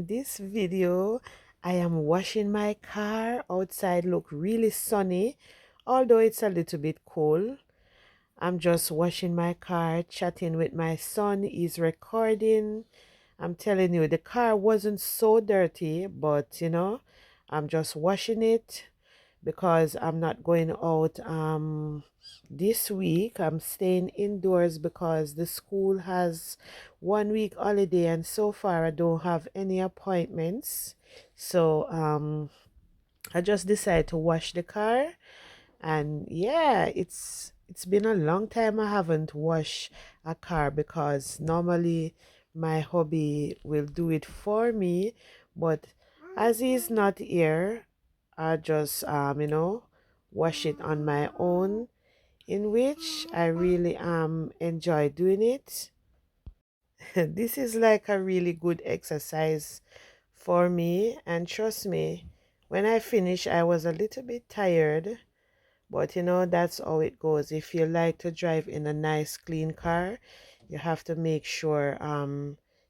in this video I am washing my car. Outside look really sunny, although it's a little bit cool. I'm just washing my car, chatting with my son. He's recording. I'm telling you, the car wasn't so dirty, but I'm just washing it because I'm not going out this week. I'm staying indoors because the school has 1 week holiday, and so far I don't have any appointments. So I just decided to wash the car. And yeah, it's been a long time I haven't washed a car because normally my hubby will do it for me, but as he's not here, I just wash it on my own, in which I really enjoy doing it. This is like a really good exercise for me, and trust me, when I finish I was a little bit tired, but that's how it goes. If you like to drive in a nice clean car, you have to make sure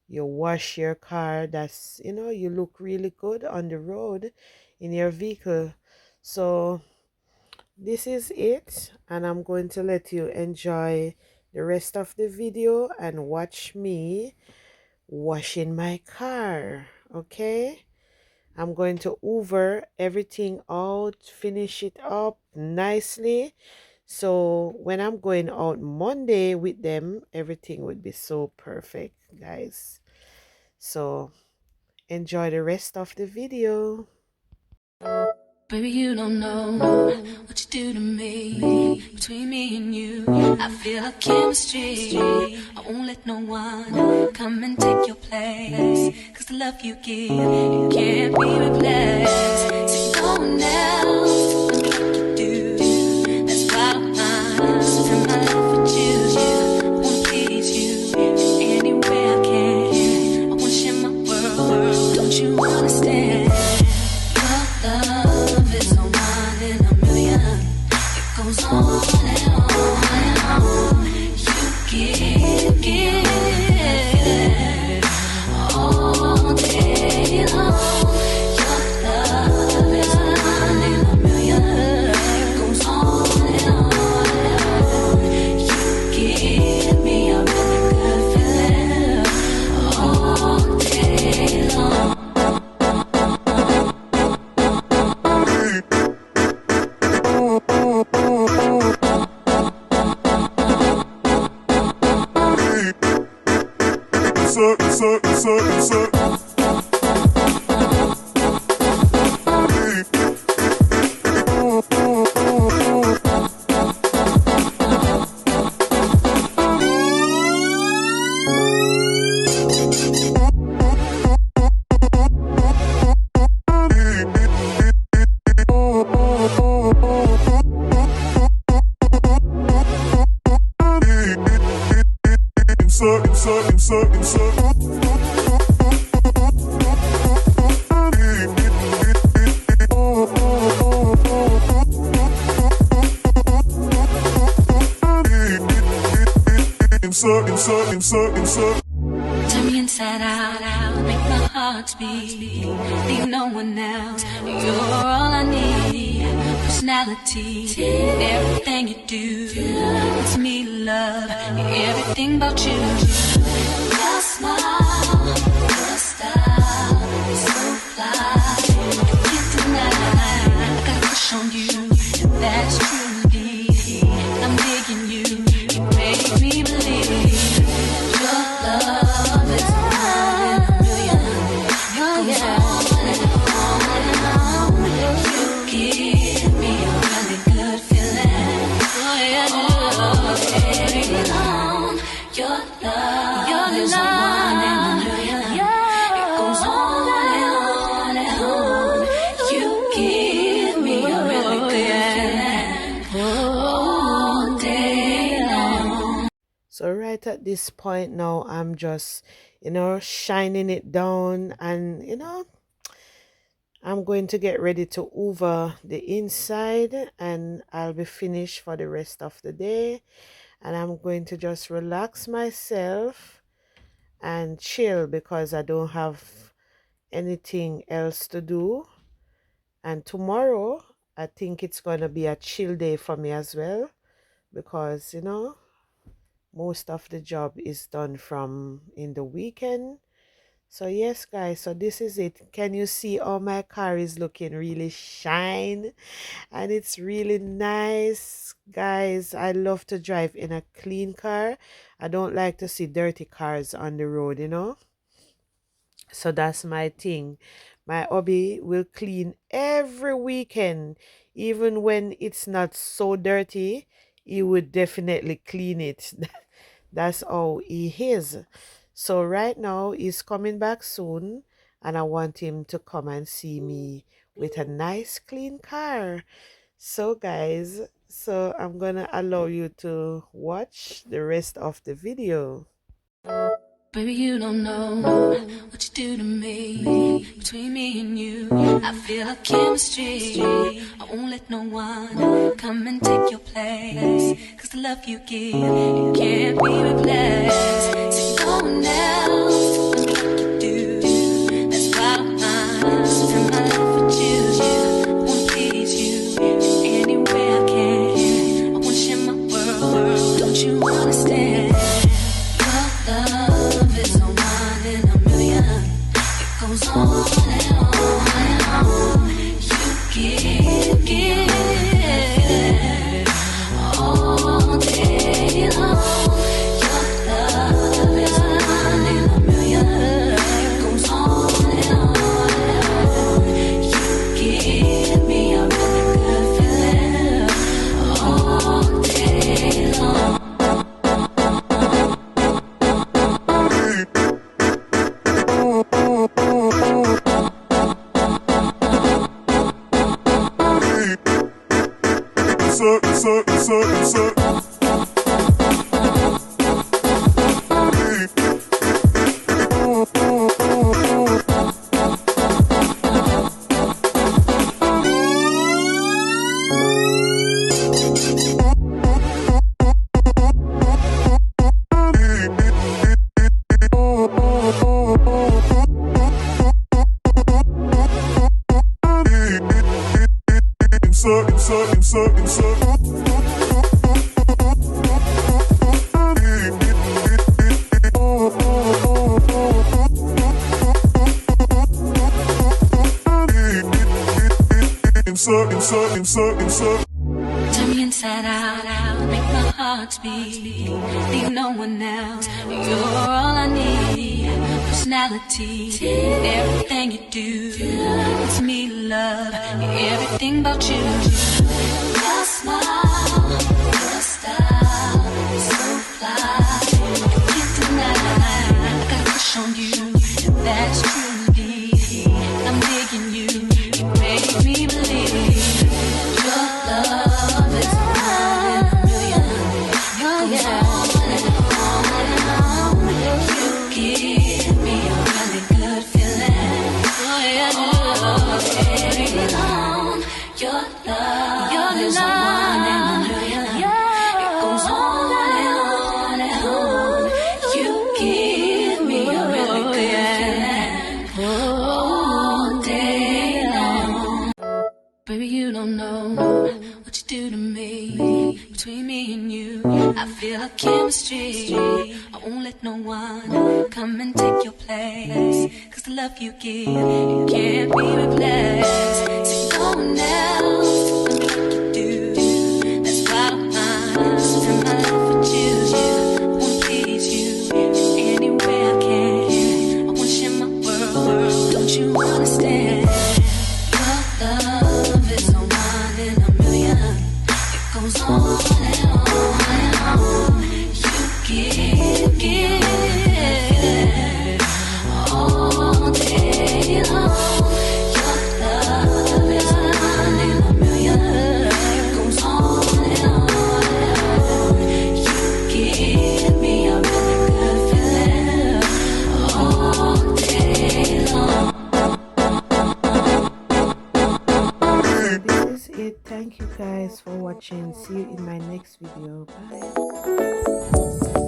you wash your car. That's you look really good on the road in your vehicle. So this is it, and I'm going to let you enjoy the rest of the video and watch me washing my car. Okay, I'm going to hoover everything out, finish it up nicely, so when I'm going out Monday with them, everything would be so perfect, guys. So enjoy the rest of the video. Baby, you don't know what you do to me. Between me and you, I feel a chemistry. I won't let no one come and take your place. Cause the love you give, it can't be replaced. So no one else love me like you do. That's why I'm in my love with you. I wanna please you any way I can. I wanna share my world, don't you understand? Your love is a one in a million. It goes on and on and on. You give all day long. Your love is a one in a million. It goes on and on and on. You give me a really good feeling all day long. Turn me inside out, make my heart beat. Leave no one else, you're all I need. Personality, everything you do, it's me love, everything about you. Your smile, your style, so fly, can't deny. I got a crush on you, and that's truly. I'm digging you, you make me believe. Your love is one in a million. It goes on and on and on. You give me a really good feeling. Oh yeah, all day long. Your love is one in a million. It goes on and on and on. You give me a really good feeling all day long. So right at this point now, I'm just shining it down, and I'm going to get ready to hoover the inside, and I'll be finished for the rest of the day. And I'm going to just relax myself and chill because I don't have anything else to do. And tomorrow, I think it's going to be a chill day for me as well, because, you know, most of the job is done from in the weekend. So yes, guys, so this is it. Can you see how my car is looking really shine? And it's really nice, guys. I love to drive in a clean car. I don't like to see dirty cars on the road, you know. So that's my thing. My hubby will clean every weekend, even when it's not so dirty. He would definitely clean it. That's how he is. So right now he's coming back soon, and I want him to come and see me with a nice clean car. So guys, so I'm gonna allow you to watch the rest of the video. Baby, you don't know what you do to me. Between me and you, I feel a chemistry. I won't let no one come and take your place. Cause the love you give, it can't be replaced. So no one else will do what you do. That's why I'm spend my life with you. I wanna please you any way I can. I wanna share my world. Don't you understand? Your love is no one in a million. It goes on and on and on. You give all day long. Your love is no one in a million. It goes on and on and on. You give me a really good feeling all day long. Turn me inside out, make my heart beat. Leave no one else. You're all I need. Personality, everything you do. It's me, love, everything about you. Your smile, your style, so fly. I can't deny. I got a crush on you, and that's truly. I'm digging you. You make me believe. Your love is one in a million. It goes on and on and on. You give me a really good feeling. Oh yeah, all day long. Your love is one in a million. It goes on and on and on. You give me a really good feeling all day long. Baby, you don't know what you do to me. Between me and you, I feel a chemistry. I won't let no one come and take your place. Cause the love you give, it can't be replaced. So no one else will do what you do. That's why I'm spend my life with you. I wanna please you any way I can. I wanna share my world. Don't you understand? Your love is no one in a million. It goes on and on and on. You give all day long. Your love is one in a million. It goes on and on and on. You give me a really good feeling all day long. So this is it. Thank you guys for watching. See you in my next video. Bye.